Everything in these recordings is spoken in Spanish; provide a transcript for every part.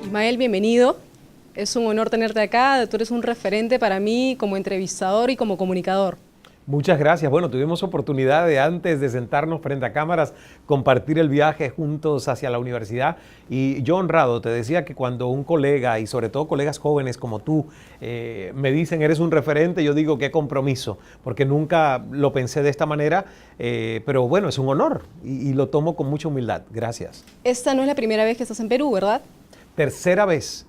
Ismael, bienvenido. Es un honor tenerte acá. Tú eres un referente para mí como entrevistador y como comunicador. Muchas gracias. Bueno, tuvimos oportunidad de antes de sentarnos frente a cámaras, compartir el viaje juntos hacia la universidad. Y yo honrado, te decía que cuando un colega, y sobre todo colegas jóvenes como tú, me dicen eres un referente, yo digo qué compromiso, porque nunca lo pensé de esta manera, pero bueno, es un honor y lo tomo con mucha humildad. Gracias. Esta no es la primera vez que estás en Perú, ¿verdad? Tercera vez.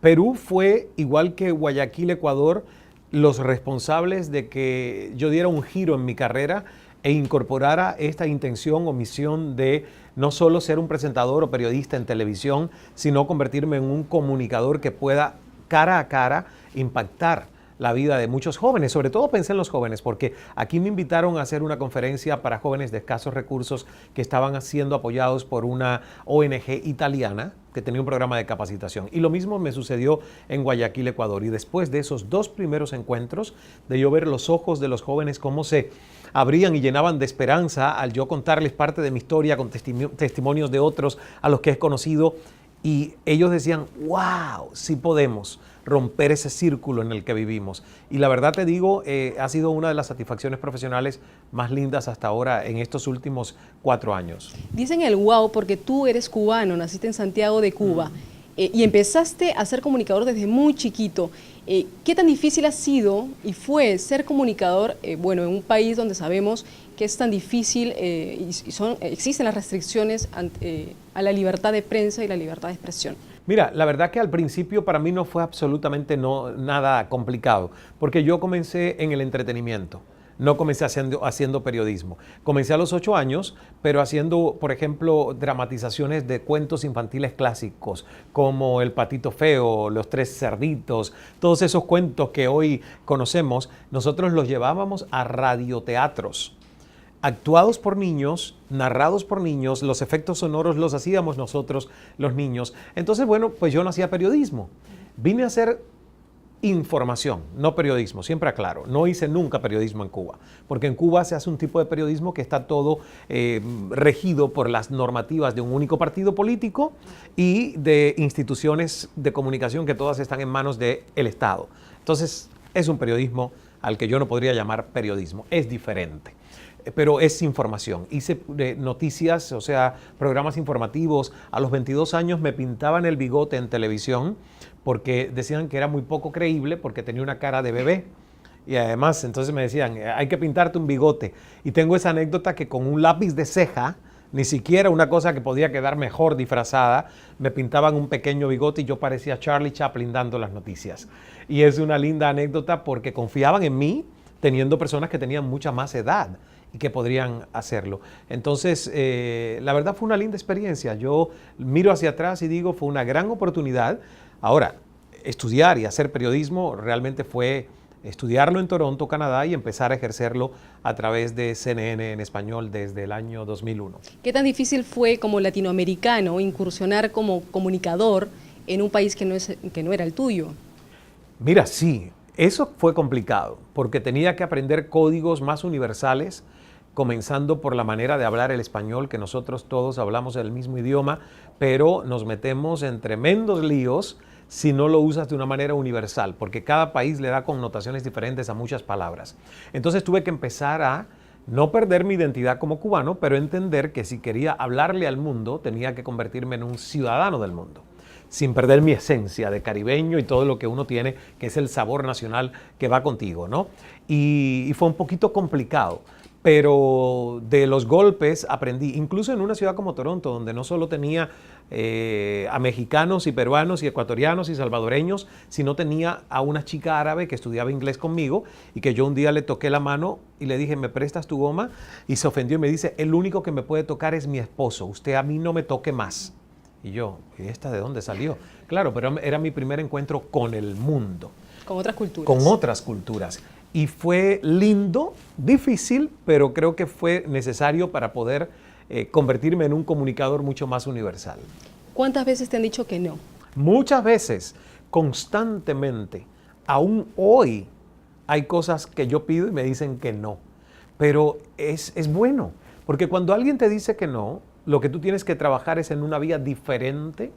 Perú fue, igual que Guayaquil, Ecuador, los responsables de que yo diera un giro en mi carrera e incorporara esta intención o misión de no solo ser un presentador o periodista en televisión, sino convertirme en un comunicador que pueda cara a cara impactar la vida de muchos jóvenes. Sobre todo pensé en los jóvenes, porque aquí me invitaron a hacer una conferencia para jóvenes de escasos recursos que estaban siendo apoyados por una ONG italiana que tenía un programa de capacitación. Y lo mismo me sucedió en Guayaquil, Ecuador. Y después de esos dos primeros encuentros, de yo ver los ojos de los jóvenes cómo se abrían y llenaban de esperanza al yo contarles parte de mi historia con testimonios de otros a los que he conocido, y ellos decían, wow, sí podemos romper ese círculo en el que vivimos. Y la verdad te digo, ha sido una de las satisfacciones profesionales más lindas hasta ahora en estos últimos 4 años. Dicen el wow porque tú eres cubano, naciste en Santiago de Cuba y empezaste a ser comunicador desde muy chiquito. ¿Qué tan difícil ha sido y fue ser comunicador, bueno, en un país donde sabemos que es tan difícil existen las restricciones a la libertad de prensa y la libertad de expresión? Mira, la verdad que al principio para mí no fue absolutamente nada complicado, porque yo comencé en el entretenimiento. No comencé haciendo periodismo. Comencé a los 8 años, pero haciendo, por ejemplo, dramatizaciones de cuentos infantiles clásicos, como El Patito Feo, Los Tres Cerditos, todos esos cuentos que hoy conocemos, nosotros los llevábamos a radioteatros, actuados por niños, narrados por niños, los efectos sonoros los hacíamos nosotros, los niños. Entonces, bueno, pues yo no hacía periodismo. Vine a hacer información, no periodismo, siempre aclaro. No hice nunca periodismo en Cuba, porque en Cuba se hace un tipo de periodismo que está todo regido por las normativas de un único partido político y de instituciones de comunicación que todas están en manos del Estado. Entonces, es un periodismo al que yo no podría llamar periodismo, es diferente. Pero es información. Hice noticias, o sea, programas informativos. A los 22 años me pintaban el bigote en televisión porque decían que era muy poco creíble porque tenía una cara de bebé. Y además, entonces me decían, hay que pintarte un bigote. Y tengo esa anécdota que con un lápiz de ceja, ni siquiera una cosa que podía quedar mejor disfrazada, me pintaban un pequeño bigote y yo parecía Charlie Chaplin dando las noticias. Y es una linda anécdota porque confiaban en mí, teniendo personas que tenían mucha más edad y que podrían hacerlo. Entonces, la verdad fue una linda experiencia. Yo miro hacia atrás y digo, fue una gran oportunidad. Ahora, estudiar y hacer periodismo realmente fue estudiarlo en Toronto, Canadá, y empezar a ejercerlo a través de CNN en español desde el año 2001. ¿Qué tan difícil fue como latinoamericano incursionar como comunicador en un país que no era el tuyo? Mira, sí, eso fue complicado, porque tenía que aprender códigos más universales, comenzando por la manera de hablar el español, que nosotros todos hablamos el mismo idioma, pero nos metemos en tremendos líos si no lo usas de una manera universal, porque cada país le da connotaciones diferentes a muchas palabras. Entonces tuve que empezar a no perder mi identidad como cubano, pero entender que si quería hablarle al mundo, tenía que convertirme en un ciudadano del mundo, sin perder mi esencia de caribeño y todo lo que uno tiene, que es el sabor nacional que va contigo, ¿no? Y fue un poquito complicado. Pero de los golpes aprendí, incluso en una ciudad como Toronto, donde no solo tenía a mexicanos y peruanos y ecuatorianos y salvadoreños, sino tenía a una chica árabe que estudiaba inglés conmigo y que yo un día le toqué la mano y le dije, ¿me prestas tu goma? Y se ofendió y me dice, el único que me puede tocar es mi esposo, usted a mí no me toque más. Y yo, ¿y esta de dónde salió? Claro, pero era mi primer encuentro con el mundo. Con otras culturas. Con otras culturas. Y fue lindo, difícil, pero creo que fue necesario para poder convertirme en un comunicador mucho más universal. ¿Cuántas veces te han dicho que no? Muchas veces, constantemente. Aún hoy hay cosas que yo pido y me dicen que no. Pero es bueno, porque cuando alguien te dice que no, lo que tú tienes que trabajar es en una vía diferente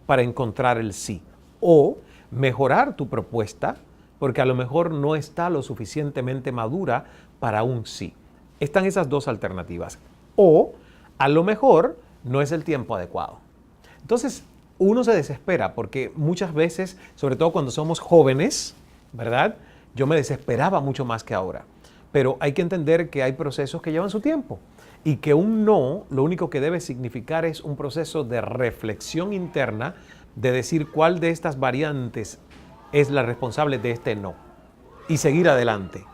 para encontrar el sí. O mejorar tu propuesta porque a lo mejor no está lo suficientemente madura para un sí. Están esas dos alternativas. O a lo mejor no es el tiempo adecuado. Entonces, uno se desespera porque muchas veces, sobre todo cuando somos jóvenes, ¿verdad? Yo me desesperaba mucho más que ahora. Pero hay que entender que hay procesos que llevan su tiempo y que un no, lo único que debe significar es un proceso de reflexión interna de decir cuál de estas variantes es la responsable de este no y seguir adelante.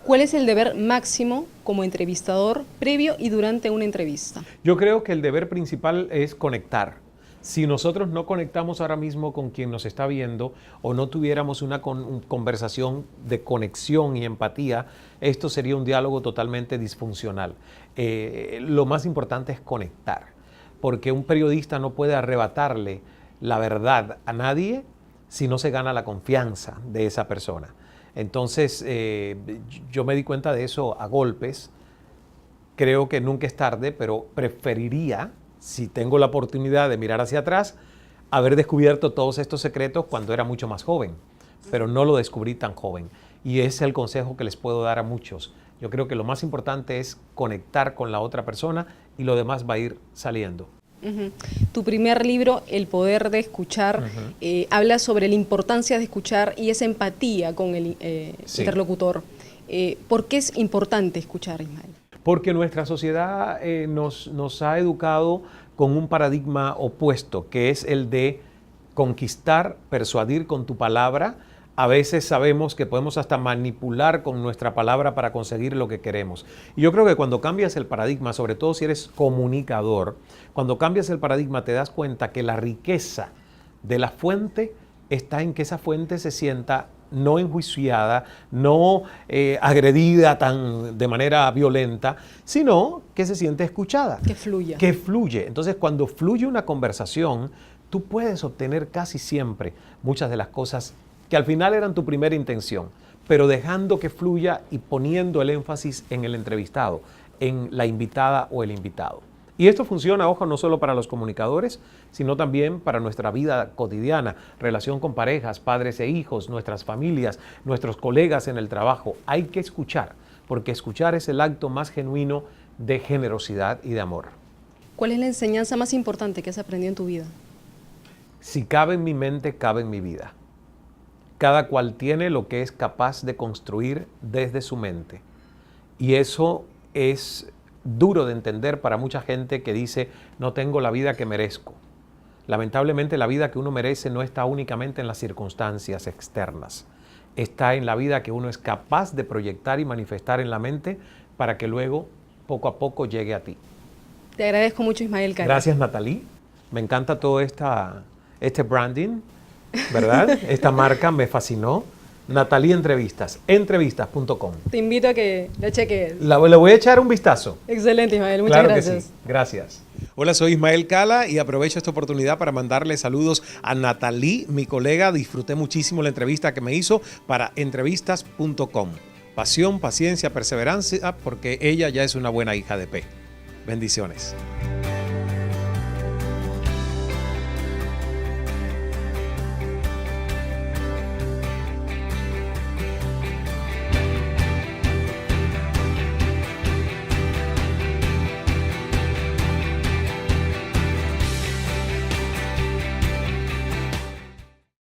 ¿Cuál es el deber máximo como entrevistador previo y durante una entrevista? Yo creo que el deber principal es conectar. Si nosotros no conectamos ahora mismo con quien nos está viendo o no tuviéramos una conversación de conexión y empatía, esto sería un diálogo totalmente disfuncional. Lo más importante es conectar, porque un periodista no puede arrebatarle la verdad a nadie si no se gana la confianza de esa persona. Entonces, yo me di cuenta de eso a golpes. Creo que nunca es tarde, pero preferiría, si tengo la oportunidad de mirar hacia atrás, haber descubierto todos estos secretos cuando era mucho más joven, pero no lo descubrí tan joven. Y ese es el consejo que les puedo dar a muchos. Yo creo que lo más importante es conectar con la otra persona y lo demás va a ir saliendo. Tu primer libro, El poder de escuchar, habla sobre la importancia de escuchar y esa empatía con el interlocutor. ¿Por qué es importante escuchar, Ismael? Porque nuestra sociedad nos ha educado con un paradigma opuesto, que es el de conquistar, persuadir con tu palabra. A veces sabemos que podemos hasta manipular con nuestra palabra para conseguir lo que queremos. Y yo creo que cuando cambias el paradigma, sobre todo si eres comunicador, cuando cambias el paradigma te das cuenta que la riqueza de la fuente está en que esa fuente se sienta no enjuiciada, no agredida de manera violenta, sino que se siente escuchada. Que fluya. Que fluye. Entonces, cuando fluye una conversación, tú puedes obtener casi siempre muchas de las cosas que al final eran tu primera intención, pero dejando que fluya y poniendo el énfasis en el entrevistado, en la invitada o el invitado. Y esto funciona, ojo, no solo para los comunicadores, sino también para nuestra vida cotidiana, relación con parejas, padres e hijos, nuestras familias, nuestros colegas en el trabajo. Hay que escuchar, porque escuchar es el acto más genuino de generosidad y de amor. ¿Cuál es la enseñanza más importante que has aprendido en tu vida? Si cabe en mi mente, cabe en mi vida. Cada cual tiene lo que es capaz de construir desde su mente. Y eso es duro de entender para mucha gente que dice, no tengo la vida que merezco. Lamentablemente la vida que uno merece no está únicamente en las circunstancias externas. Está en la vida que uno es capaz de proyectar y manifestar en la mente para que luego, poco a poco, llegue a ti. Te agradezco mucho, Ismael Cala. Gracias, Natalie. Me encanta todo este branding, ¿verdad? Esta marca me fascinó. Natalie Entrevistas, entrevistas.com. Te invito a que la cheques. Le voy a echar un vistazo. Excelente, Ismael. Muchas claro gracias. Que sí. Gracias. Hola, soy Ismael Cala y aprovecho esta oportunidad para mandarle saludos a Natalie, mi colega. Disfruté muchísimo la entrevista que me hizo para entrevistas.com. Pasión, paciencia, perseverancia, porque ella ya es una buena hija de P. Bendiciones.